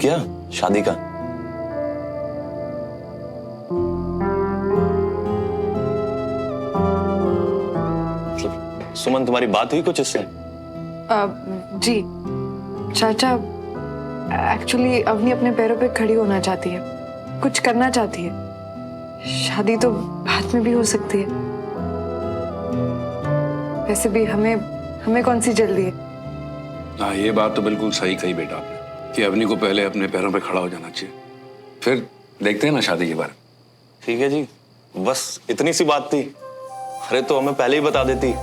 क्या शादी का? मतलब सुमन तुम्हारी बात हुई कुछ इससे? जी चाचा, एक्चुअली अवनी अपने पैरों पे खड़ी होना चाहती है, कुछ करना चाहती है। शादी तो बाद में भी हो सकती है। वैसे भी हमें कौन सी जल्दी है। हाँ, ये बात तो बिल्कुल सही कही बेटा आपने कि अवनी को पहले अपने पैरों पे खड़ा हो जाना चाहिए, फिर देखते हैं ना शादी के बारे में। ठीक है जी, बस इतनी सी बात थी। अरे तो हमें पहले ही बता देती।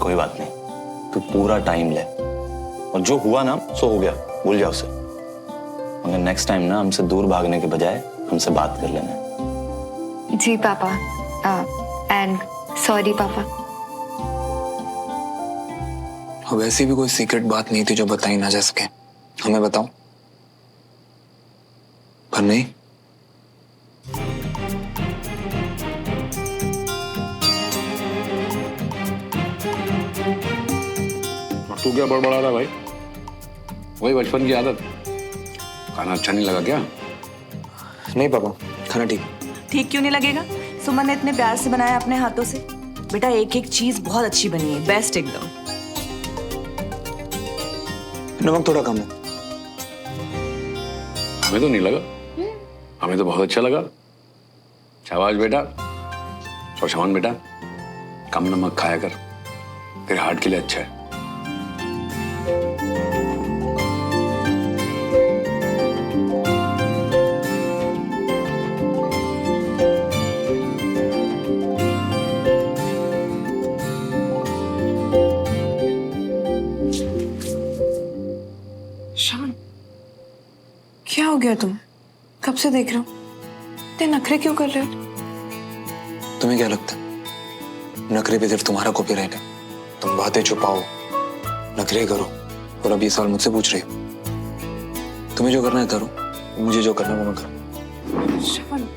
कोई बात नहीं, तू पूरा टाइम ले और जो हुआ ना सो हो गया, भूल जा उसे। मगर नेक्स्ट टाइम ना हमसे दूर भागने के बजाय हमसे बात कर लेना। जी पापा, एंड सॉरी पापा। वैसे भी कोई सीक्रेट बात नहीं थी जो बताई ना जा सके। हमें बताओ। पर नहीं, तू क्या बड़बड़ा रहा भाई? वही बचपन की आदत। खाना अच्छा नहीं लगा क्या? नहीं पापा, खाना ठीक। ठीक क्यों नहीं लगेगा? सुमन ने इतने प्यार से बनाया अपने हाथों से। बेटा एक एक चीज बहुत अच्छी बनी है, बेस्ट एकदम। नमक थोड़ा कम है। हमें तो नहीं लगा, हमें तो बहुत अच्छा लगा। शाबाश बेटा। और शमन बेटा, कम नमक खाया कर, तेरे हार्ट के लिए अच्छा है। शान, क्या हो गया तुम? कब से देख रहे हो, इतने नखरे क्यों कर रहे हो? तुम्हें क्या लगता है नखरे पे सिर्फ तुम्हारा कॉपीराइट है? तुम बातें छुपाओ, नखरे करो, और अब ये सवाल मुझसे पूछ रहे हो। तुम्हें जो करना है करो, मुझे जो करना है वो मैं करूँ। शान,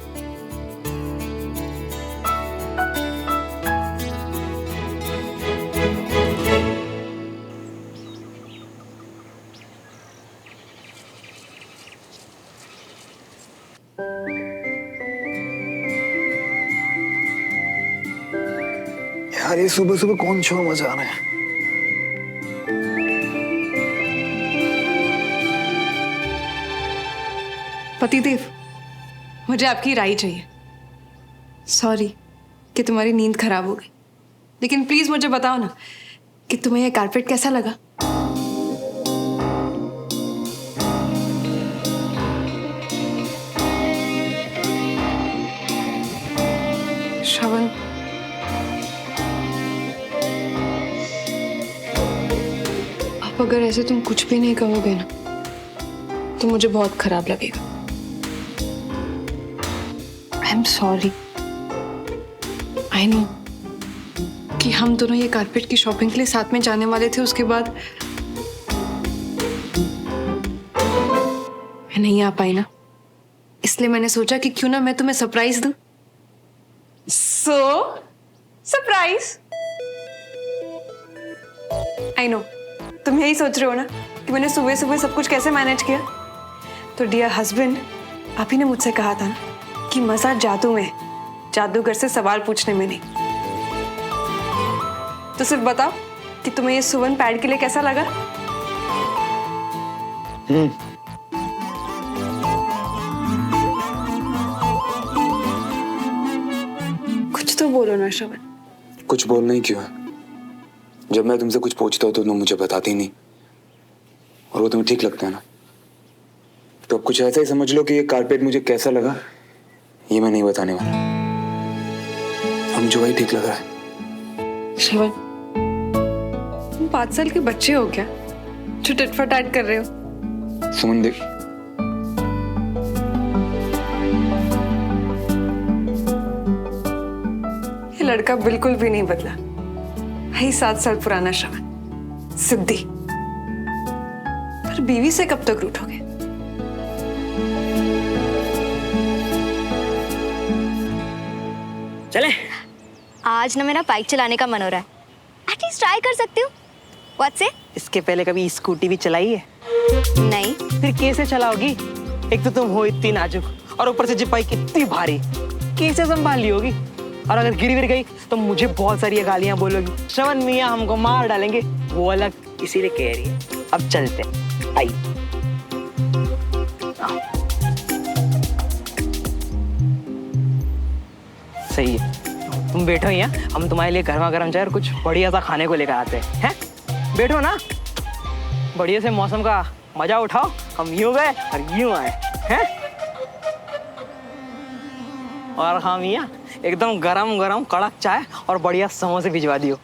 यार ये सुबह सुबह कौन सा मजा आ रहा है? पतिदेव, मुझे आपकी राय चाहिए। सॉरी कि तुम्हारी नींद खराब हो गई, लेकिन प्लीज मुझे बताओ ना कि तुम्हें यह कारपेट कैसा लगा? श्रवण, अब अगर ऐसे तुम कुछ भी नहीं कहोगे ना तो मुझे बहुत खराब लगेगा। I am sorry. I know कि हम दोनों ये कारपेट की शॉपिंग के लिए साथ में जाने वाले थे, उसके बाद मैं नहीं आ पाई ना, इसलिए मैंने सोचा कि क्यों ना मैं तुम्हें सरप्राइज दूं। सरप्राइज। आई नो तुम यही सोच रहे हो ना कि मैंने सुबह सुबह सब कुछ कैसे मैनेज किया। तो डियर हस्बैंड, आप ही ने मुझसे कहा था ना कि मजा जादू में, जादूगर से सवाल पूछने में नहीं। तो सिर्फ बताओ कि तुम्हें ये सुवन पैड के लिए कैसा लगा? कुछ तो बोलो ना श्रवण। कुछ बोलना ही क्यों है? जब मैं तुमसे कुछ पूछता हूँ तो तुम मुझे बताती नहीं, और वो तुम्हें ठीक लगता है ना। तो अब कुछ ऐसा ही समझ लो कि ये कारपेट मुझे कैसा लगा ये मैं नहीं बताने वाला। अब मुझे वही ठीक लग रहा है। श्रवण, तुम 5 साल के बच्चे हो क्या जो टिटफटाट कर रहे हो? सुमन देख, ये लड़का बिल्कुल भी नहीं बदला। वही 7 साल पुराना श्रवण, सिद्धि। पर बीवी से कब तक रूठोगे? चले। आज ना मेरा बाइक चलाने का मन हो रहा है। एटलीस्ट ट्राई कर सकती हूँ। व्हाट से? इसके पहले कभी स्कूटी भी चलाई है? नहीं। फिर कैसे चलाओगी? एक तो तुम हो इतनी नाजुक और ऊपर से जिपाई कितनी भारी, कैसे संभाल ली होगी? और अगर गिर गिर गई तो मुझे बहुत सारी गालियां बोलोगी, श्रवण मियां हमको मार डालेंगे, वो अलग, इसीलिए कह रही है। अब चलते हैं, आई। सही है, तुम बैठो यहाँ, हम तुम्हारे लिए गर्मा गर्म चाय और कुछ बढ़िया सा खाने को लेकर आते हैं। बैठो ना, बढ़िया से मौसम का मजा उठाओ। हम यूं गए और यूं आए हैं। और हाँ मियाँ, एकदम गरम गरम कड़क चाय और बढ़िया समोसे भिजवा दियो।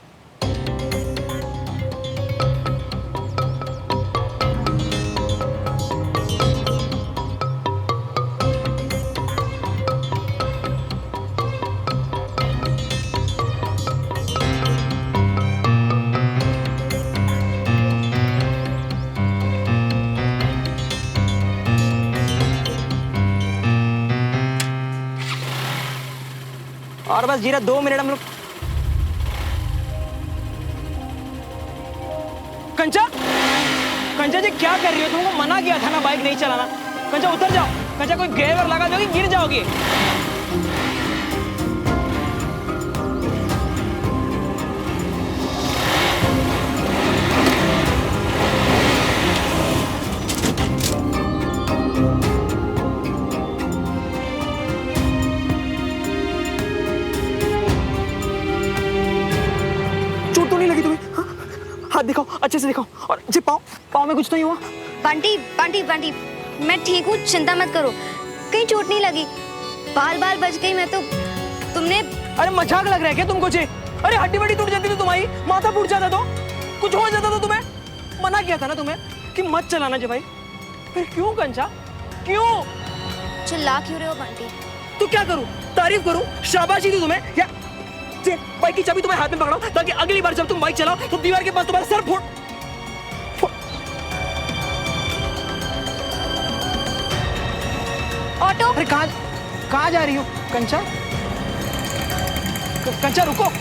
और बस जीरा 2 मिनट हम लोग। कंचा, कंचा जी क्या कर रही हो? तुमको मना किया था ना बाइक नहीं चलाना। कंचा उतर जाओ। कंचा कोई गियर लगा दोगी, गिर जाओगी। चोट तो नहीं लगी तुम्हें? हाँ? हाथ दिखाओ, अच्छे से दिखाओ। और जी पाँव, पाँव में कुछ तो नहीं हुआ? बंटी बंटी बंटी, मैं ठीक हूँ, चिंता मत करो, कहीं चोट नहीं लगी। बाल बाल बच गई मैं तो। तुमने? अरे मजाक लग रहा है क्या तुमको जी? अरे हड्डी वड्डी टूट जाती तो तुम्हारी, माथा फूट जाता तो, कुछ हो जाता तो तुम्हें। मना किया था ना तुम्हें कि मत चलाना जी भाई। फिर क्यों कंचा, क्यों? चिल्ला क्यों रहे हो बंटी? तो क्या करूं? तारीफ करूं, शाबाशी दूं तुम्हें, या बाइक की चाबी तुम्हें हाथ में पकड़ाओ ताकि अगली बार जब तुम बाइक चलाओ तो दीवार के पास तुम्हारा सर फोड़। ऑटो। अरे कहाँ जा रही हो कंचा? कंचा रुको।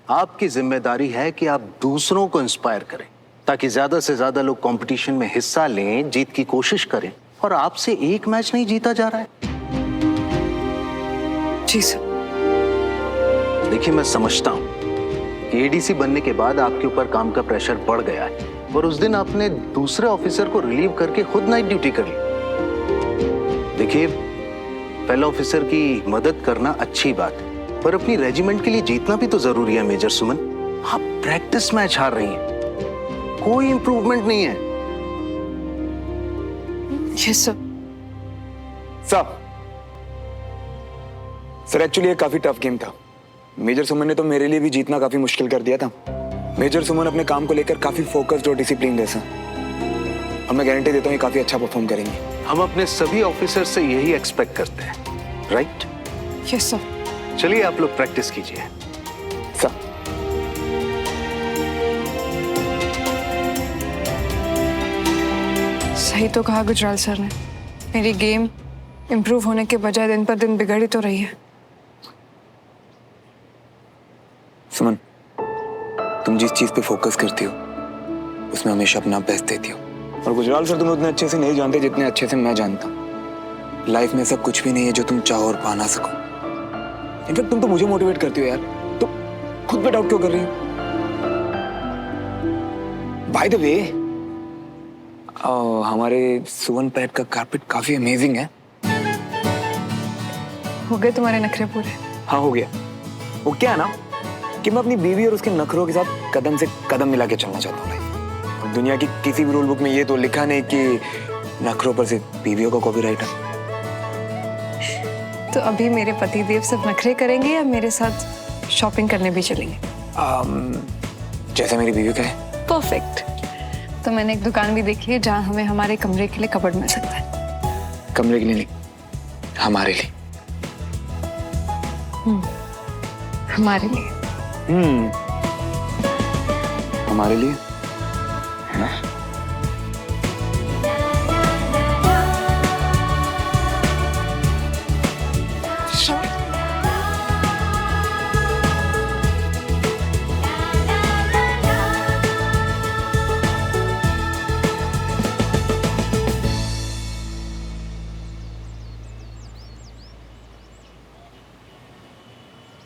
आपकी जिम्मेदारी है कि आप दूसरों को इंस्पायर करें ताकि ज्यादा से ज्यादा लोग कंपटीशन में हिस्सा लें, जीत की कोशिश करें। और आपसे एक मैच नहीं जीता जा रहा है। जी सर। देखिए, मैं समझता हूं कि एडीसी बनने के बाद आपके ऊपर काम का प्रेशर बढ़ गया है और उस दिन आपने दूसरे ऑफिसर को रिलीव करके खुद नाइट ड्यूटी कर ली। देखिए, पहले ऑफिसर की मदद करना अच्छी बात है, पर अपनी रेजिमेंट के लिए जीतना भी तो जरूरी है मेजर सुमन। आप प्रैक्टिस मैच हार रही हैं, कोई इंप्रूवमेंट नहीं है। Yes sir. सर एक्चुअली ये काफी टफ गेम था। मेजर सुमन ने तो मेरे लिए भी जीतना काफी मुश्किल कर दिया था। मेजर सुमन अपने काम को लेकर काफी फोकस्ड और डिसिप्लिन है सर, और मैं गारंटी देता हूँ ये काफी अच्छा परफॉर्म करेंगे। हम अपने सभी ऑफिसर से यही एक्सपेक्ट करते हैं, राइट? Yes sir. चलिए आप लोग प्रैक्टिस कीजिए। सर सही तो कहा गुजराल सर ने, मेरी गेम इम्प्रूव होने के बजाय दिन पर दिन बिगड़ ही तो रही है। सुमन, तुम जिस चीज पे फोकस करती हो उसमें हमेशा अपना बेस्ट देती हो, और गुजराल सर तुम्हें उतने अच्छे से नहीं जानते जितने अच्छे से मैं जानता हूँ। लाइफ में ऐसा कुछ भी नहीं है जो तुम चाहो और पा ना सको। इनफैक्ट तुम तो मुझे मोटिवेट करती हो यार, तो खुद पे डाउट क्यों कर रही हो? बाय द वे, हमारे सुवन पैड का कारपेट काफी अमेजिंग है। हो गए तुम्हारे नखरे पूरे? हाँ हो गया। वो क्या है ना कि मैं अपनी बीवी और उसके नखरों के साथ कदम से कदम मिला के चलना चाहता हूँ भाई। और दुनिया की किसी भी रूल बुक में ये तो लिखा नहीं कि नखरों पर सिर्फ बीवियों का कॉपीराइट है। तो अभी मेरे पतिदेव सिर्फ नखरे करेंगे या मेरे साथ शॉपिंग करने भी चलेंगे? जैसे मेरी बीवी का है। परफेक्ट। तो मैंने एक दुकान भी देखी है जहाँ हमें हमारे कमरे के लिए कबर्ड मिल सकता है। कमरे के लिए नहीं, हमारे लिए। हमारे लिए। हमारे लिए है ना?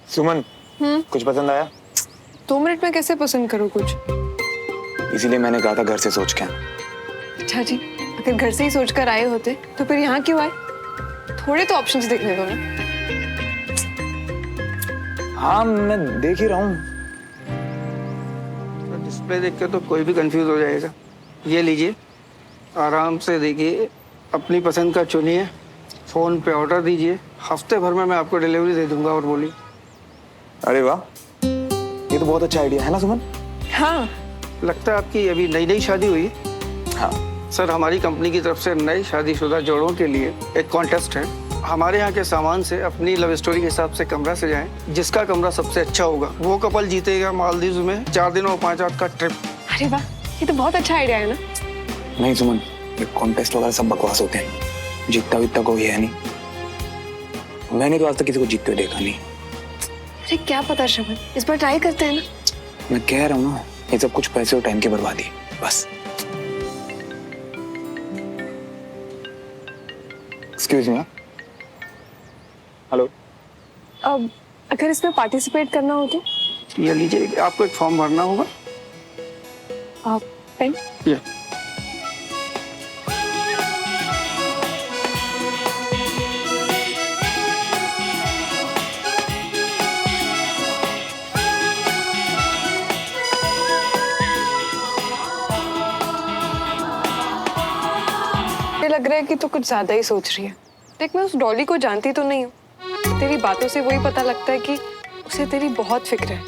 सुमन, कुछ पसंद आया? 2 मिनट में कैसे पसंद करूँ कुछ? इसीलिए मैंने कहा था घर से सोच के। अच्छा जी, अगर घर से ही सोच कर आए होते तो फिर यहाँ क्यों आए? थोड़े तो ऑप्शंस देखने दो ना। हाँ मैं देख ही रहा हूँ। डिस्प्ले देख के तो कोई भी कंफ्यूज हो जाएगा। ये लीजिए, आराम से देखिए, अपनी पसंद का चुनिए, फ़ोन पे ऑर्डर दीजिए, हफ्ते भर में मैं आपको डिलीवरी दे दूंगा। और बोलिए। अरे वाह, ये तो बहुत अच्छा आइडिया है ना सुमन? हाँ। लगता है आपकी अभी नई नई शादी हुई है? हाँ सर, हमारी कंपनी की तरफ से नए शादीशुदा जोड़ों के लिए एक कॉन्टेस्ट है। हमारे यहाँ के सामान से अपनी लव स्टोरी के हिसाब से कमरा सजाएं। जिसका कमरा सबसे अच्छा होगा वो कपल जीतेगा मालदीव में 4 दिन और 5 रात का ट्रिप। अरे वाह, ये तो बहुत अच्छा आइडिया है ना। नहीं सुमन, ये कॉन्टेस्ट वगैरह सब बकवास होते हैं। जीतता वितता कोई है नहीं। मैंने तो आज तक किसी को जीतते हुए देखा नहीं। अरे क्या पता श्रवण, इस बार ट्राई करते हैं ना। मैं कह रहा हूँ ना, ये सब कुछ पैसे और टाइम की बर्बादी बस। Excuse me. हेलो। अब अगर इसमें पार्टिसिपेट करना हो तो? ये लीजिए, आपको एक फॉर्म भरना होगा। आप पेन? ये लग रहा है कि तू कुछ ज्यादा ही सोच रही है। देख, मैं उस डॉली को जानती तो नहीं हूँ। तेरी बातों से वही पता लगता है कि उसे तेरी बहुत फिक्र है।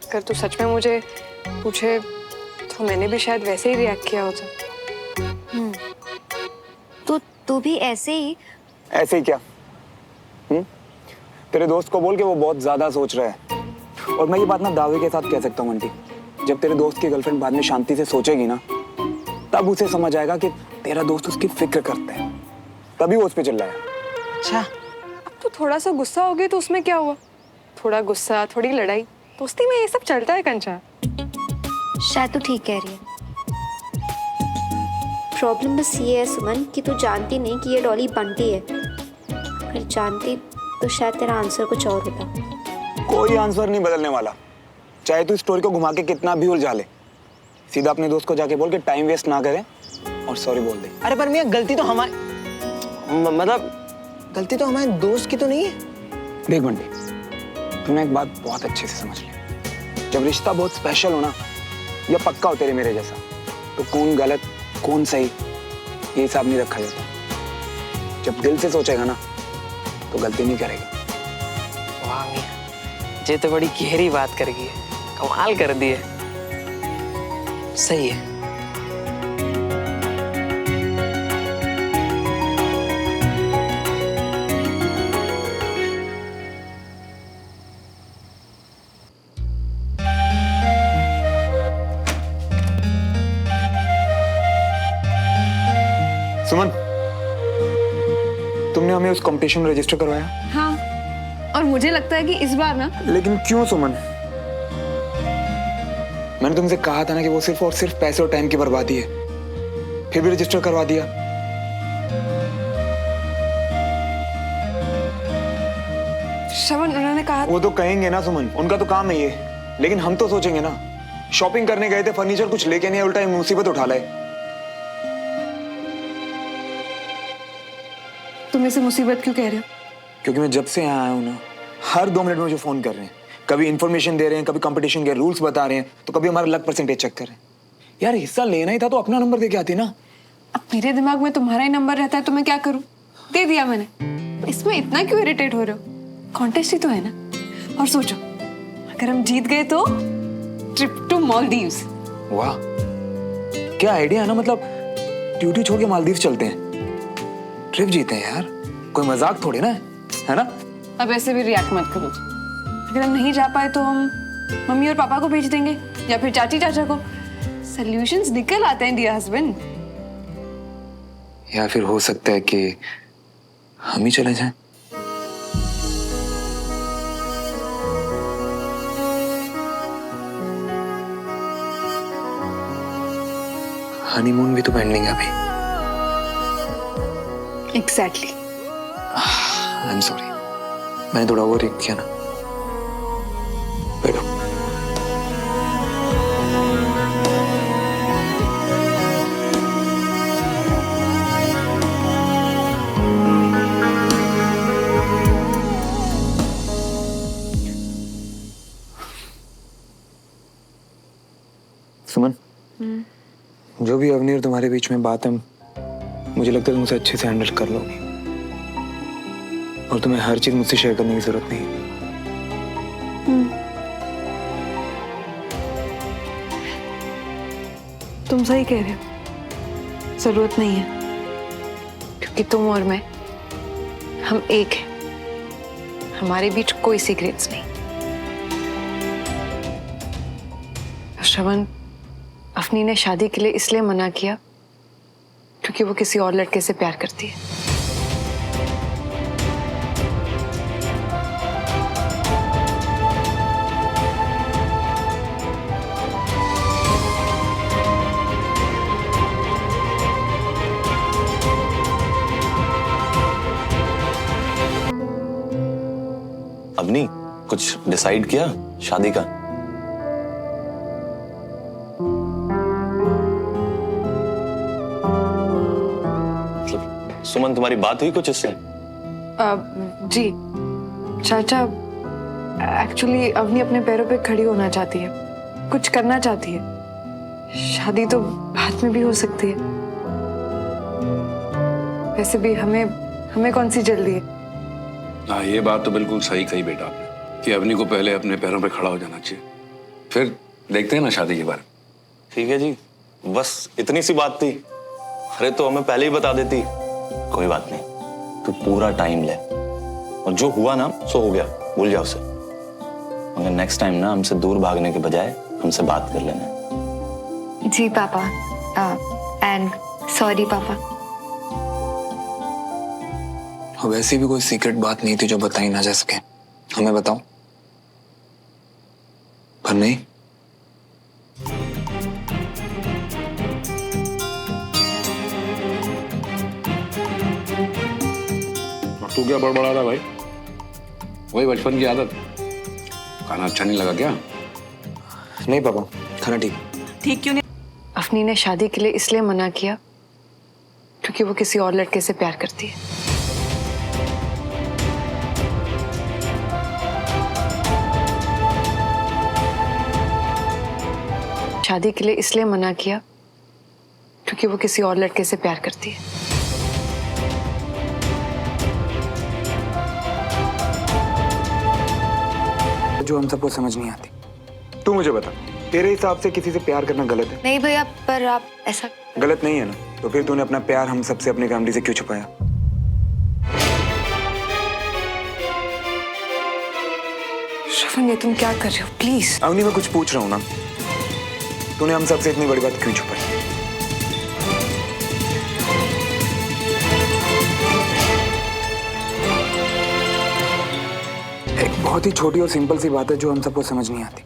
अगर तू सच में मुझे पूछे तो मैंने भी शायद वैसे ही रिएक्ट किया होता। तो तू भी ऐसे ही? ऐसे ही क्या? तेरे दोस्त को बोल के वो बहुत ज्यादा सोच रहा है। और मैं ये बात ना दावे के साथ कह सकता हूँ आंटी, जब तेरे दोस्त की गर्लफ्रेंड बाद में शांति से सोचेगी ना, तब उसे समझ आएगा कि तेरा दोस्त उसकी फिक्र करता है, तभी वो उस पे चिल्लाया। अच्छा, अब तो थोड़ा सा गुस्सा हो गई तो उसमें क्या हुआ? थोड़ा गुस्सा, थोड़ी लड़ाई, दोस्ती में ये सब चलता है कंचा। शायद तू ठीक कह रही है। प्रॉब्लम बस ये है सुमन कि तू जानती नहीं कि ये डॉली बंटी है। अगर जानती तो शायद तेरा आंसर कुछ और होता। कोई आंसर नहीं बदलने वाला, चाहे तू स्टोरी को घुमा के कितना भी उलझा ले। सीधा अपने दोस्त को जाके बोल के टाइम वेस्ट ना करे और सॉरी बोल दे। अरे पर मियां, गलती तो हमारी, मतलब गलती तो हमारे दोस्त की तो नहीं है। देख बंटी, तूने एक बात बहुत अच्छे से समझ ली। जब रिश्ता बहुत स्पेशल हो ना, या पक्का हो तेरे मेरे जैसा, तो कौन गलत कौन सही ये हिसाब नहीं रखा जाता। जब दिल से सोचेगा ना तो गलती नहीं करेगा। वाह मियां, ये तो बड़ी गहरी बात कर गई है, कमाल कर दी है। सही है। सुमन, तुमने हमें उस कंपटीशन में रजिस्टर करवाया? हाँ, और मुझे लगता है कि इस बार ना। लेकिन क्यों सुमन? मैंने तुमसे कहा था ना कि वो सिर्फ और सिर्फ पैसे और टाइम की बर्बादी है, फिर भी रजिस्टर करवा दिया। श्रवण, उन्होंने कहा। वो तो कहेंगे ना सुमन, उनका तो काम है ये, लेकिन हम तो सोचेंगे ना। शॉपिंग करने गए थे, फर्नीचर कुछ लेके नहीं, उल्टा मुसीबत उठा लाए। तुम इसे मुसीबत क्यों कह रहे हो? क्योंकि मैं जब से यहाँ आया हूँ ना, हर 2 मिनट में मुझे फोन कर रहे हैं। कभी इन्फॉर्मेशन दे रहे हैं, कभी कंपटीशन के रूल्स बता रहे हैं, तो कभी हमारा लक परसेंटेज चेक कर रहे हैं। यार हिस्सा लेना ही था तो अपना नंबर दे के आती ना। अब मेरे दिमाग में तुम्हारा ही नंबर रहता है तो मैं क्या करूं? दे दिया मैंने। इसमें इतना क्यों इरिटेट हो रहे हो? कॉन्टेस्ट ही तो है ना। और सोचो, अगर हम जीत गए तो ट्रिप टू मालदीव्स। वाह, क्या आइडिया है ना। मतलब ड्यूटी छोड़ के मालदीव चलते हैं, ट्रिप जीते हैं यार। कोई मजाक थोड़ी ना है ना। अब ऐसे भी रिएक्ट मत करो। अगर हम नहीं जा पाए तो हम मम्मी और पापा को भेज देंगे या फिर चाची चाचा को। सॉल्यूशंस निकल आते हैं डियर हस्बैंड। या फिर हो सकता है कि हम ही चले जाएं। हनीमून भी तो पेंडिंग है अभी। एग्जैक्टली। आई एम सॉरी, मैंने थोड़ा ओवर रिएक्ट किया ना। बैठो। सुमन, जो भी अवनी और तुम्हारे बीच में बात है, मुझे लगता है तुम उसे अच्छे से हैंडल कर लोगी और तुम्हें हर चीज मुझसे शेयर करने की जरूरत नहीं है। तुम सही कह रहे हो, जरूरत नहीं है, क्योंकि तुम और मैं, हम एक हैं। हमारे बीच कोई सीक्रेट्स नहीं। श्रवण, अफनी ने शादी के लिए इसलिए मना किया क्योंकि वो किसी और लड़के से प्यार करती है। अवनी, कुछ डिसाइड किया शादी का? सुमन, तुम्हारी बात हुई कुछ इससे? जी चाचा, एक्चुअली अवनी अपने पैरों पे खड़ी होना चाहती है, कुछ करना चाहती है। शादी तो बाद में भी हो सकती है। वैसे भी हमें कौन सी जल्दी है। हाँ, ये बात तो बिल्कुल सही कही बेटा आपने कि अवनी को पहले अपने पैरों पे खड़ा हो जाना चाहिए, फिर देखते हैं ना शादी के बारे में। ठीक है जी, बस इतनी सी बात थी। अरे तो हमें पहले ही बता देती। कोई बात नहीं, तू पूरा टाइम ले, और जो हुआ ना सो हो गया, भूल जाओ उसे। मगर नेक्स्ट टाइम ना हमसे दूर भागने के बजाय हमसे बात कर लेना। जी पापा, एंड सॉरी पापा। वैसे भी कोई सीक्रेट बात नहीं थी जो बताई ना जा सके। हमें बताओ, पर नहीं। तू क्या बड़बड़ा रहा भाई? वही बचपन की आदत। खाना अच्छा नहीं लगा क्या? नहीं पापा, खाना ठीक। ठीक क्यों नहीं? अफनी ने शादी के लिए इसलिए मना किया क्योंकि वो किसी और लड़के से प्यार करती है। शादी के लिए इसलिए मना किया क्योंकि वो किसी और लड़के से प्यार करती है। जो हम सबको समझ नहीं आती। तू मुझे बता, तेरे हिसाब से किसी से प्यार करना गलत है? नहीं भैया, पर आप ऐसा गलत नहीं है ना, तो फिर तूने अपना प्यार हम सबसे अपनी फैमिली से क्यों छुपाया? श्रवण, ये तुम क्या कर रहे हो? प्लीज। अवनी, मैं कुछ पूछ रहा हूँ ना, तूने हम सबसे इतनी बड़ी बात क्यों छुपाई? एक बहुत ही छोटी और सिंपल सी बात है जो हम सबको समझ नहीं आती।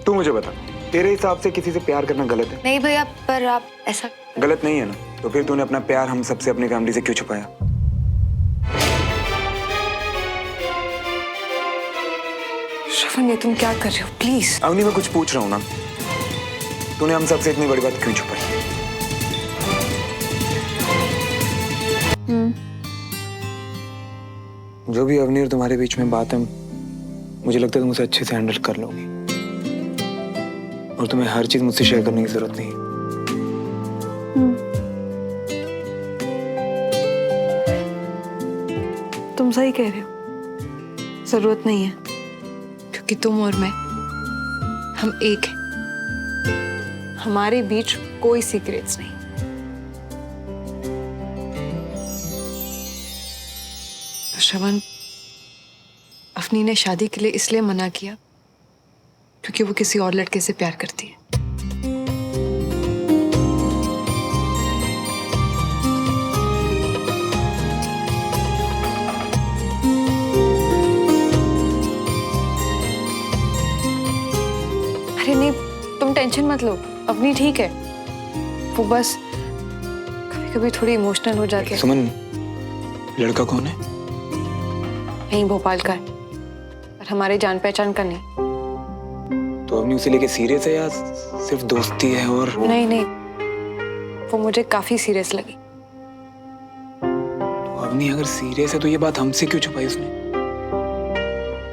तू मुझे बता, तेरे हिसाब से किसी से प्यार करना गलत है? नहीं भैया, पर आप ऐसा गलत नहीं है ना, तो फिर तूने अपना प्यार हम सबसे अपनी फैमिली से क्यों छुपाया? श्रवण, ये तुम क्या कर रहे हो? प्लीज। अवनी, मैं कुछ पूछ रहा हूँ ना, तूने हम सबसे इतनी बड़ी बात क्यों छुपाई? जो भी अवनी और तुम्हारे बीच में बात है, मुझे लगता है तुम उसे अच्छे से हैंडल कर लोगी और तुम्हें हर चीज मुझसे शेयर करने की जरूरत नहीं है। तुम सही कह रहे हो, जरूरत नहीं है, क्योंकि तुम और मैं, हम एक हैं। हमारे बीच कोई सीक्रेट्स नहीं। तो श्रवण, अफनी ने शादी के लिए इसलिए मना किया क्योंकि वो किसी और लड़के से प्यार करती है। अरे नहीं, तुम टेंशन मत लो, अफनी ठीक है। वो बस कभी कभी थोड़ी इमोशनल हो जाती है। सुमन, लड़का कौन है? यहीं भोपाल का है, पर हमारे जान पहचान का नहीं। तो अवनी उसे लेके सीरियस है या सिर्फ दोस्ती है? और नहीं नहीं, वो मुझे काफी सीरियस लगी। तो अवनी अगर सीरियस है तो ये बात हमसे क्यों छुपाई उसने?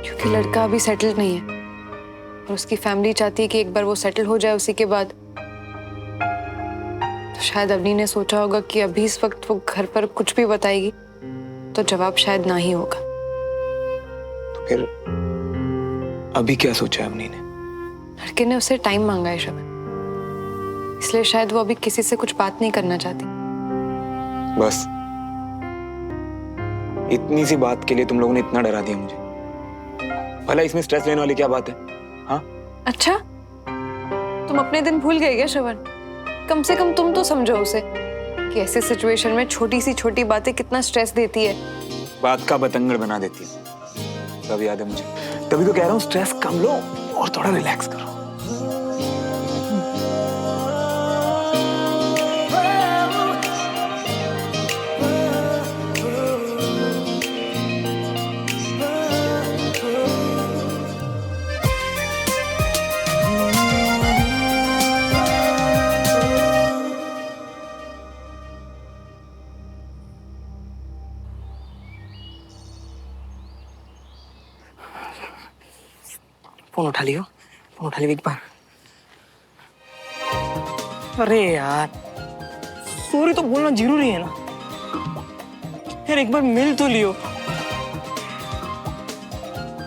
क्योंकि लड़का अभी सेटल्ड नहीं है और उसकी फैमिली चाहती है कि एक बार वो सेटल हो जाए, उसी के बाद। तो शायद अवनी ने सोचा होगा कि अभी इस वक्त वो घर पर कुछ भी बताएगी तो जवाब शायद ना ही होगा। तो फिर अभी क्या सोचा है अवनी ने? लड़के ने उससे टाइम मांगा है श्रवण, इसलिए शायद वो अभी किसी से कुछ बात नहीं करना चाहती। बस इतनी सी बात के लिए तुम लोगों ने इतना डरा दिया मुझे। भला इसमें स्ट्रेस लेने वाली क्या बात है? हाँ, अच्छा, तुम अपने दिन भूल गए क्या श्रवण? कम से कम तुम तो समझो उसे कि ऐसे सिचुएशन में छोटी सी छोटी बातें कितना स्ट्रेस देती है। बात का बतंगड़ बना देती है। सब याद है मुझे, तभी तो कह रहा हूँ स्ट्रेस कम लो और थोड़ा रिलैक्स करो। फोन उठा लियो, फोन उठा लियो एक बार। अरे यार, सॉरी तो बोलना जरूरी है ना यार, एक बार मिल तो लियो,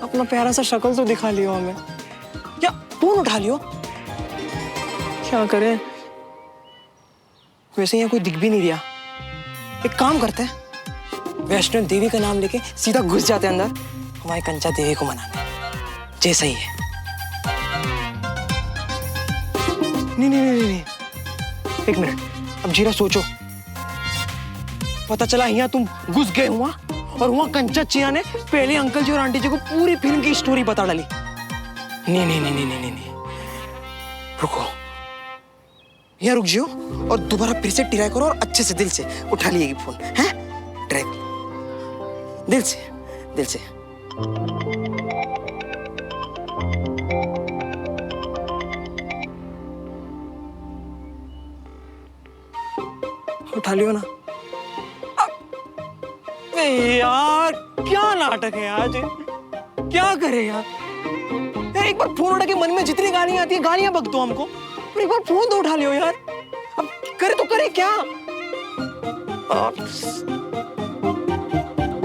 अपना प्यारा सा शक्ल तो दिखा लियो हमें। या फोन उठा लियो, क्या करें? वैसे यहाँ कोई दिख भी नहीं रहा। एक काम करते हैं, वैष्णो देवी का नाम लेके सीधा घुस जाते हैं अंदर हमारी कंचा देवी को मनाने। जैसा ही है। नहीं, एक मिनट, अब जीरा सोचो। पता चला यहाँ तुम घुस गए हुआ और वहां कंचा चिया ने पहले अंकल जी और आंटी जी को पूरी फिल्म की स्टोरी बता डाली। नहीं, रुको, यहाँ रुक जाओ और दोबारा फिर से ट्राई करो और अच्छे से दिल से उठा लिएगी फोन, हैं? ट्राई दिल से। उठा लियो ना। अबे यार, क्या नाटक है आज, क्या करे यार? एक बार फोन उठा के मन में जितनी गालियां आती है गालियां बक दो हमको, और एक बार फोन तो उठा लियो यार। अब करे तो करे क्या?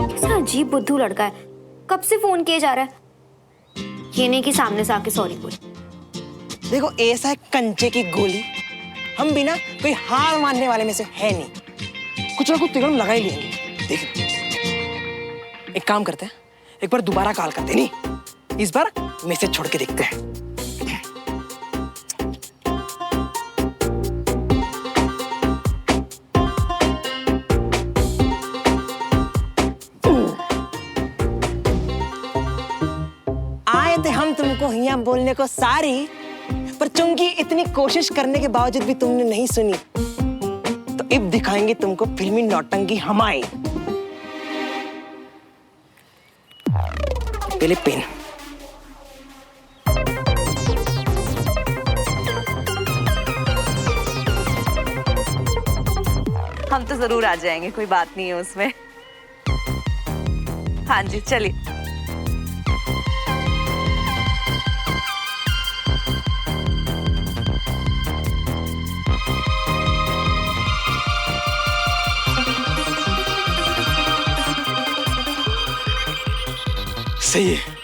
कैसा अजीब बुद्धू लड़का है, कब से फोन किए जा रहा है। ये नहीं कि सामने से आके सॉरी बोले। देखो, ऐसा है कंचे की गोली, हम भी ना कोई हार मानने वाले में से है नहीं, कुछ ना कुछ तिगड़म लगा ही लेंगे। देखिए, एक काम करते हैं, एक बार दोबारा कॉल करते हैं। नहीं, इस बार मैसेज छोड़ के देखते हैं। आए थे हम तुमको यहाँ बोलने को सारी, पर चूंकि इतनी कोशिश करने के बावजूद भी तुमने नहीं सुनी, तो अब दिखाएंगे तुमको फिल्मी नौटंकी हमारी। पहले पेन। हम तो जरूर आ जाएंगे, कोई बात नहीं है उसमें। हाँ जी चलिए। सही है।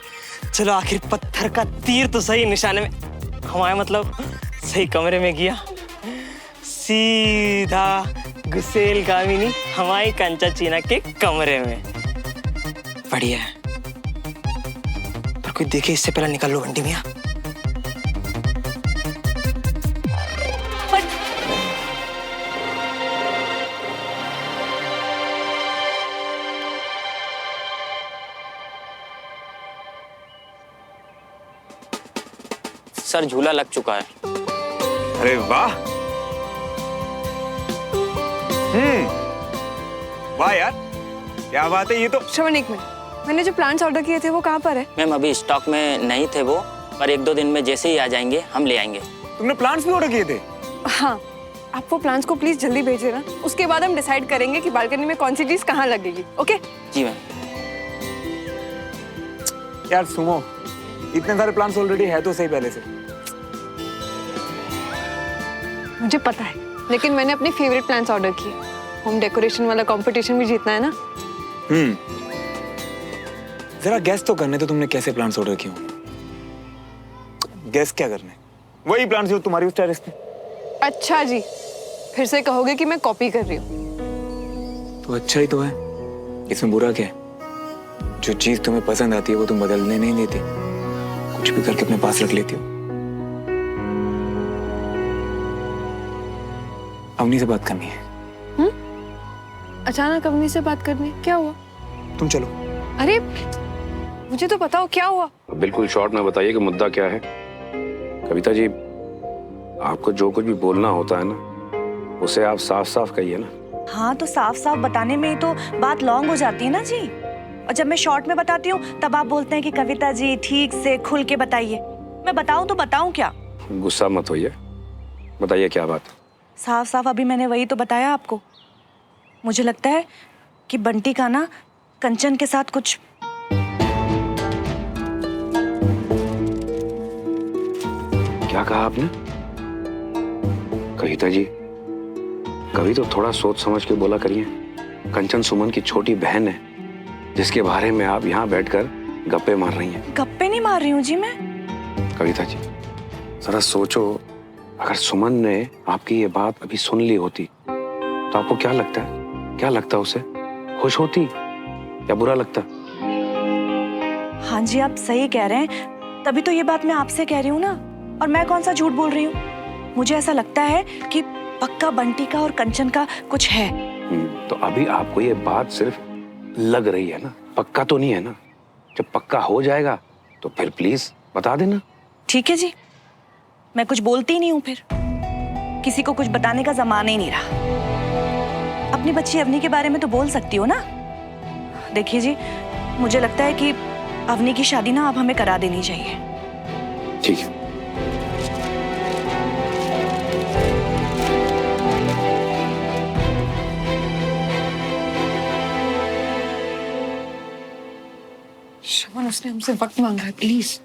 चलो आखिर पत्थर का तीर तो सही निशाने में हमारे मतलब सही कमरे में गया। सीधा गुसेल कामिनी हमारी कंचा चीना के कमरे में। बढ़िया है। पर कोई देखे इससे पहले निकल लो बंटी मियां। सर झूला लग चुका है। अरे वाह, वाह यार, क्या बात है ये तो। श्रवण एक मिनट, मैंने जो प्लांट्स ऑर्डर किए थे वो कहाँ पर है? मैम अभी स्टॉक में नहीं थे वो, पर 1-2 दिन में जैसे ही आ जाएंगे हम ले आएंगे। तुमने प्लांट्स भी ऑर्डर किए थे? हाँ, आप वो प्लांट्स को प्लीज जल्दी भेज देना। उसके बाद हम डिसाइड करेंगे कि बालकनी में कौन सी चीज कहाँ लगेगी। ओके? जी मैम। यार सुमो, इतने सारे प्लांट्स ऑलरेडी है तो सही पहले से। मुझे पता है, लेकिन मैंने अपने फेवरेट प्लांट्स ऑर्डर किए। होम डेकोरेशन वाला कंपटीशन भी जीतना है ना। जरा गेस तो करने तो तुमने कैसे प्लांट्स ऑर्डर किए? गेस क्या करने? वही प्लांट्स जो तुम्हारी उस टेरेस पे। अच्छा जी, फिर से कहोगे कि मैं कॉपी कर रही हूँ। तो अच्छा ही तो है, इसमें बुरा क्या है? जो चीज तुम्हें पसंद आती है वो तुम बदलने नहीं देती, कुछ भी करके अपने पास रख लेती हो। अवनी से बात करनी है। अचानक अवनी से बात करनी? क्या हुआ? तुम चलो। अरे मुझे तो बताओ क्या हुआ। बिल्कुल शॉर्ट में बताइए कि मुद्दा क्या है। कविता जी, आपको जो कुछ भी बोलना होता है ना, उसे आप साफ साफ कहिए ना। हाँ तो साफ साफ बताने में ही तो बात लॉन्ग हो जाती है ना जी। और जब मैं शॉर्ट में बताती हूँ तब आप बोलते हैं कि कविता जी ठीक से खुल के बताइए। मैं बताऊँ तो बताऊँ क्या? गुस्सा मत होइए, बताइए क्या बात। साफ साफ अभी मैंने वही तो बताया आपको। मुझे लगता है कि बंटी का ना कंचन के साथ कुछ। क्या कहा आपने? कविता जी, कभी तो थोड़ा सोच समझ के बोला करिए। कंचन सुमन की छोटी बहन है, जिसके बारे में आप यहाँ बैठकर गप्पे मार रही हैं। गप्पे नहीं मार रही हूँ जी मैं। कविता जी, जरा सोचो, अगर सुमन ने आपकी ये बात अभी सुन ली होती तो आपको क्या लगता है? क्या लगता उसे? खुश होती या बुरा लगता? हाँ जी आप सही कह रहे हैं, तभी तो ये बात मैं आपसे कह रही हूँ ना। और मैं कौन सा झूठ बोल रही हूँ। मुझे ऐसा लगता है कि पक्का बंटी का और कंचन का कुछ है। तो अभी आपको ये बात सिर्फ लग रही है ना, पक्का तो नहीं है ना। जब पक्का हो जाएगा तो फिर प्लीज बता देना। ठीक है जी, मैं कुछ बोलती ही नहीं हूँ। फिर किसी को कुछ बताने का जमाना ही नहीं रहा। अपनी बच्ची अवनी के बारे में तो बोल सकती हो ना। देखिए जी, मुझे लगता है कि अवनी की शादी ना अब हमें करा देनी चाहिए। ठीक है। श्रवण, उसने हमसे वक्त मांगा है, प्लीज।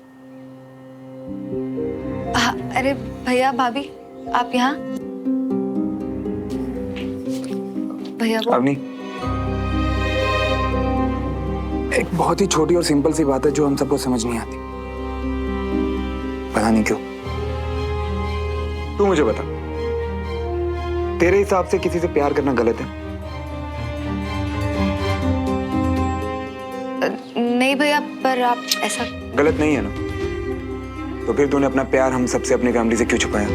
अरे भैया भाभी, आप यहाँ? भैया वो अवनी, एक बहुत ही छोटी और सिंपल सी बात है जो हम सबको समझ नहीं आती। पता नहीं क्यों। तू मुझे बता, तेरे हिसाब से किसी से प्यार करना गलत है? नहीं भैया, पर आप ऐसा। गलत नहीं है ना? तो फिर तूने अपना प्यार हम सबसे, अपनी फैमिली से क्यों छुपाया?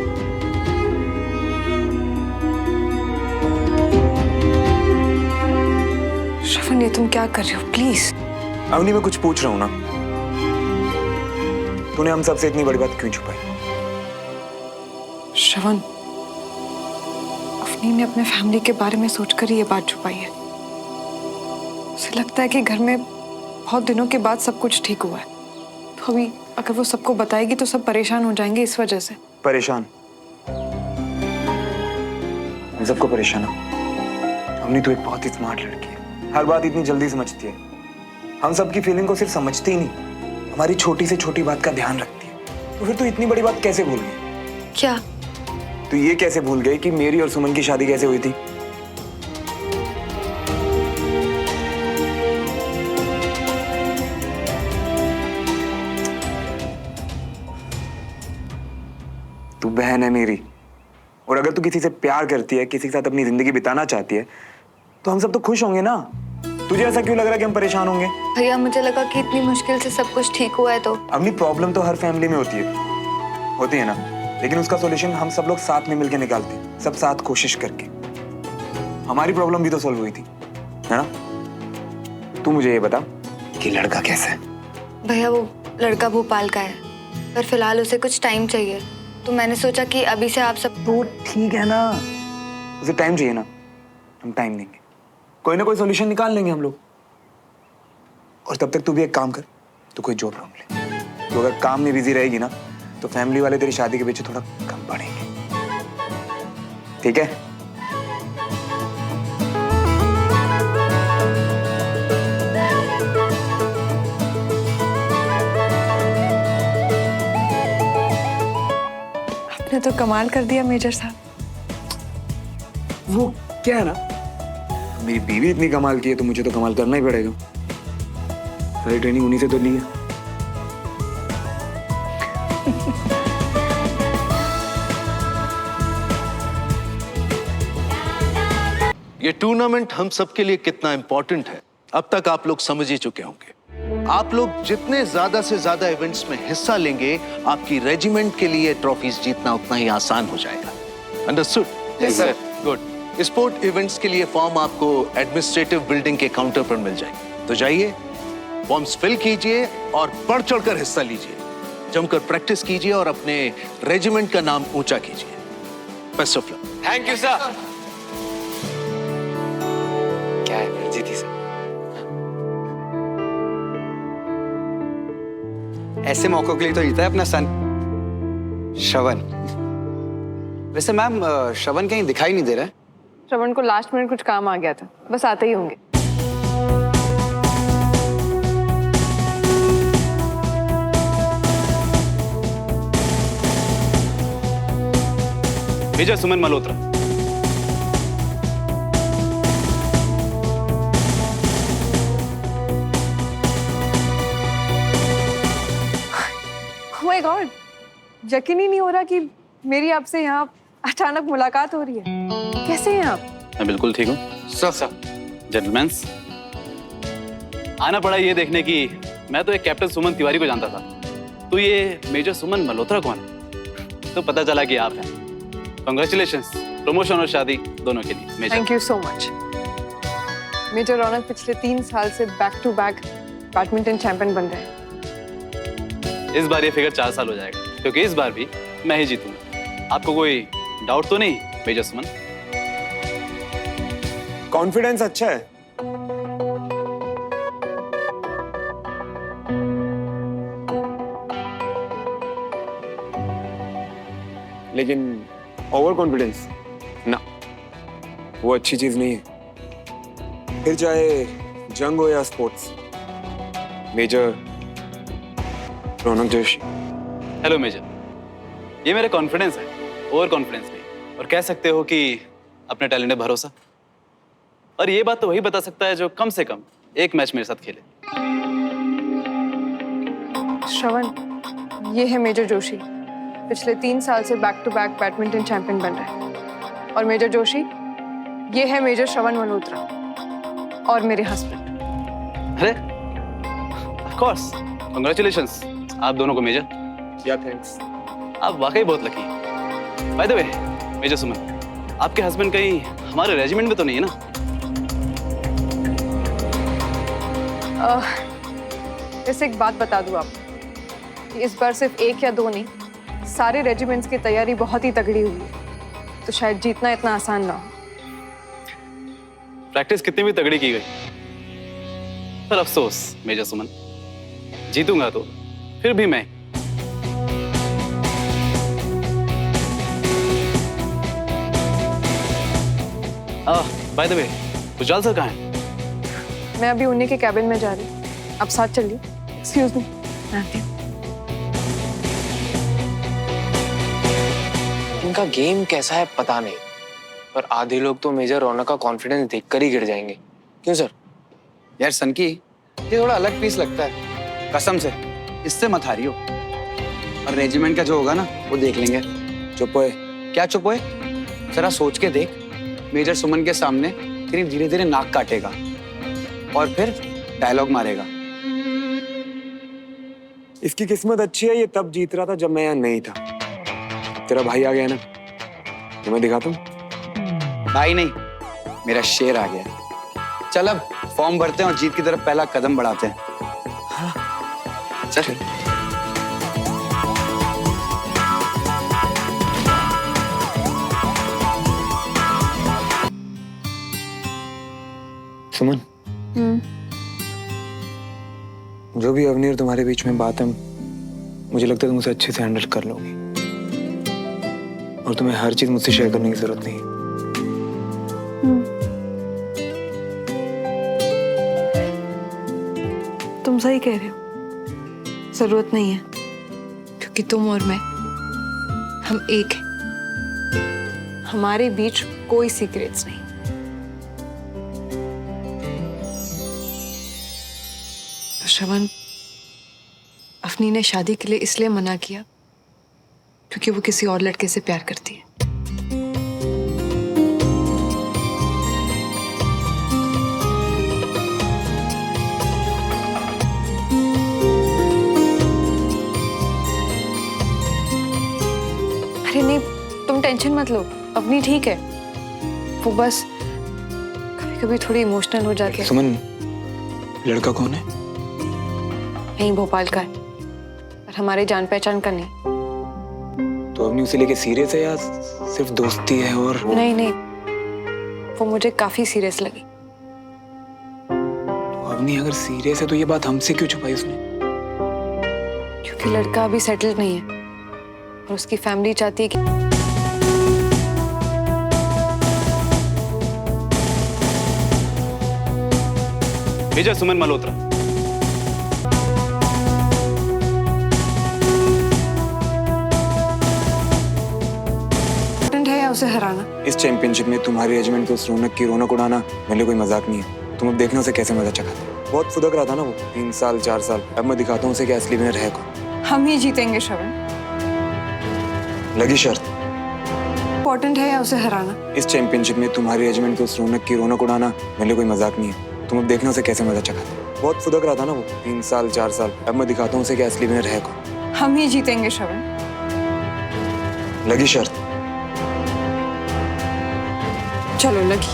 श्रवण, ये तुम क्या कर रहे हो? प्लीज। अवनी, मैं कुछ पूछ रहा हूं ना। तूने हम सबसे इतनी बड़ी बात क्यों छुपाई? श्रवण, अवनी ने अपने फैमिली के बारे में सोचकर ही ये बात छुपाई है। उसे लगता है कि घर में बहुत दिनों के बाद सब कुछ ठीक हुआ है, तो अभी अगर वो सबको बताएगी तो सब परेशान हो जाएंगे इस वजह से। परेशान? मैं सबको परेशान हूं। अवनी, तू एक बहुत ही स्मार्ट लड़की है, हर बात इतनी जल्दी समझती है। हम सबकी फीलिंग को सिर्फ समझती ही नहीं, हमारी छोटी से छोटी बात का ध्यान रखती है। तो फिर तू इतनी बड़ी बात कैसे भूल गई? क्या? तू ये कैसे भूल गई कि मेरी और सुमन की शादी कैसे हुई थी? तू बहन है मेरी, और अगर तू किसी से प्यार करती है, किसी के साथ अपनी जिंदगी बिताना चाहती है, तो हम सब तो खुश होंगे ना। तुझे ऐसा क्यों लग रहा है कि हम परेशान होंगे? भैया मुझे लगा कि इतनी मुश्किल से सब कुछ ठीक हुआ है तो। अपनी प्रॉब्लम तो हर फैमिली में होती है ना, लेकिन उसका सॉल्यूशन हम सब लोग साथ में मिलकर निकालते हैं, सब साथ कोशिश करके। हमारी प्रॉब्लम भी तो सॉल्व हुई थी, है ना? तू मुझे ये बता कि लड़का कैसा है? भैया वो लड़का भोपाल का है, पर फिलहाल उसे कुछ टाइम चाहिए, तो मैंने सोचा कि अभी से आप सब। तो ठीक है ना, उसे टाइम चाहिए ना, हम टाइम देंगे, कोई ना कोई सॉल्यूशन निकाल लेंगे हम लोग। और तब तक तू भी एक काम कर, तू कोई जॉब ढूंढ ले। तो अगर काम में बिजी रहेगी ना, तो फैमिली वाले तेरी शादी के पीछे थोड़ा कम पड़ेंगे, ठीक है? आपने तो कमाल कर दिया मेजर साहब। वो क्या है ना, मेरी बीवी इतनी कमाल की है तो मुझे तो कमाल करना ही पड़ेगा। सारी ट्रेनिंग उन्हीं से तो ली है। ये टूर्नामेंट हम सबके लिए कितना इंपॉर्टेंट है अब तक आप लोग समझ ही चुके होंगे। आप लोग जितने ज्यादा से ज्यादा इवेंट्स में हिस्सा लेंगे, आपकी रेजिमेंट के लिए ट्रॉफीज जीतना उतना ही आसान हो जाएगा। Understood? Yes sir. Good. Sport events के लिए फॉर्म आपको एडमिनिस्ट्रेटिव बिल्डिंग के काउंटर पर मिल जाएगी, तो जाइए फॉर्म्स फिल कीजिए और बढ़ चढ़कर हिस्सा लीजिए, जमकर प्रैक्टिस कीजिए और अपने रेजिमेंट का नाम ऊंचा कीजिए। Best of luck. Thank you sir. क्या एनर्जी थी सर। ऐसे मौकों के लिए तो जीता है अपना सन श्रवण। वैसे मैम श्रवण कहीं दिखाई नहीं दे रहा है। श्रवण को लास्ट मिनट कुछ काम आ गया था, बस आते ही होंगे। Major Suman Malhotra. Oh my God, यकीन ही नहीं हो रहा कि मेरी आपसे यहाँ अचानक मुलाकात हो रही है। कैसे हैं आप? मैं बिल्कुल ठीक हूँ। सर जेंटलमैन्स, आना पड़ा ये देखने की मैं तो एक कैप्टन सुमन तिवारी को जानता था, तो ये मेजर सुमन मल्होत्रा कौन है? तो पता चला कि आप हैं। कांग्रेचुलेशंस, प्रमोशन और शादी दोनों के लिए। Major thank you so much. Major Raunak पिछले 3 साल से back to back badminton champion बन रहे हैं। इस बार ये फिगर 4 साल हो जाएगा, क्योंकि इस बार भी मैं ही जीतूंगा। आपको कोई डाउट तो नहीं मेजर सुमन? कॉन्फिडेंस अच्छा है, लेकिन ओवर कॉन्फिडेंस ना, वो अच्छी चीज नहीं है। फिर चाहे जंग हो या स्पोर्ट्स। मेजर रौनक जोशी। हेलो मेजर, ये मेरा कॉन्फिडेंस है, ओवर कॉन्फिडेंस नहीं। और कह सकते हो कि अपने टैलेंट में भरोसा। और ये बात तो वही बता सकता है जो कम से कम एक मैच मेरे साथ खेले। श्रवण, ये है मेजर जोशी, पिछले 3 साल से back to back badminton champion बन रहे हैं। और मेजर जोशी, ये है मेजर श्रवण मल्होत्रा और मेरे हस्बैंड। अरे ऑफ कोर्स, कांग्रेचुलेशंस आप दोनों को मेजर। या थैंक्स। आप वाकई बहुत लकी हैं। बाय द वे मेजर सुमन, आपके हस्बैंड कहीं हमारे रेजिमेंट में तो नहीं है ना? वैसे एक बात बता दूं आपको कि इस बार सिर्फ 1 या 2 नहीं, सारे रेजिमेंट्स की तैयारी बहुत ही तगड़ी हुई है, तो शायद जीतना इतना आसान ना हो। प्रैक्टिस कितनी भी तगड़ी की गई, पर अफसोस मेजर सुमन, जीतूंगा तो फिर भी मैं। By the way, Kushal sir कहाँ हैं? मैं अभी उन्हीं के कैबिन में जा रही हूँ, आप साथ चलिए। एक्सक्यूज मी, मैं आती हूँ। इनका गेम कैसा है पता नहीं, पर आधे लोग तो मेजर रौनक का कॉन्फिडेंस देखकर ही गिर जाएंगे। क्यों सर? यार सनकी, ये थोड़ा अलग पीस लगता है, कसम से इससे मत हारियो। और रेजिमेंट का जो होगा ना वो देख लेंगे। चुप होए। क्या चुप होए? जरा सोच के देख, मेजर सुमन के सामने तेरी धीरे धीरे नाक काटेगा और फिर डायलॉग मारेगा। इसकी किस्मत अच्छी है, ये तब जीत रहा था जब मैं यहाँ नहीं था। तेरा भाई आ गया ना, तो मैं दिखाता हूँ। भाई नहीं, मेरा शेर आ गया। चल अब फॉर्म भरते हैं और जीत की तरफ पहला कदम बढ़ाते हैं। चल। सुमन, जो भी अवनी और तुम्हारे बीच में बात है, मुझे लगता है तुम उसे अच्छे से हैंडल कर लोगी और तुम्हें हर चीज मुझसे शेयर करने की जरूरत नहीं है। तुम सही कह रहे हो, जरूरत नहीं है, क्योंकि तुम और मैं, हम एक हैं। हमारे बीच कोई सीक्रेट्स नहीं। तो श्रवण, अफनी ने शादी के लिए इसलिए मना किया क्योंकि वो किसी और लड़के से प्यार करती है। अरे नहीं, तुम टेंशन मत लो, अफनी ठीक है। वो बस कभी कभी थोड़ी इमोशनल हो जाती है। सुमन, लड़का कौन है? यहीं भोपाल का है, पर हमारे जान पहचान का नहीं। तो अवनी उसे लेके सीरियस है या सिर्फ दोस्ती है? और नहीं नहीं, वो मुझे काफी सीरियस लगी। तो अवनी अगर सीरियस है तो ये बात हमसे क्यों छुपाई उसने? क्योंकि लड़का अभी सेटल्ड नहीं है और उसकी फैमिली चाहती है कि मेजर सुमन मल्होत्रा। है या उसे हराना। इस चैंपियनशिप में तुम्हारी रेजिमेंट को उस रौनक की रौनक उड़ाना मेरे लिए कोई मजाक नहीं है। तुम अब देखना उसे कैसे मजा चखाते हो। बहुत फुदक रहा था ना वो 3 साल 4 साल। अब मैं दिखाता हूँ उसे कि असली विनर है कौन। हम ही जीतेंगे श्रवण। लगी शर्त? इम्पोर्टेंट है या उसे हराना। इस चैंपियनशिप में तुम्हारी रेजिमेंट को उस रौनक की रौनक उड़ाना मेरे लिए कोई मजाक नहीं है। तुम अब देखना उसे कैसे मजा चखाते हो। बहुत फुदक रहा था ना वो 3 साल 4 साल। अब मैं दिखाता हूँ उसे कि असली विनर है कौन। हम ही जीतेंगे श्रवण। लगी शर्त? चलो लगी।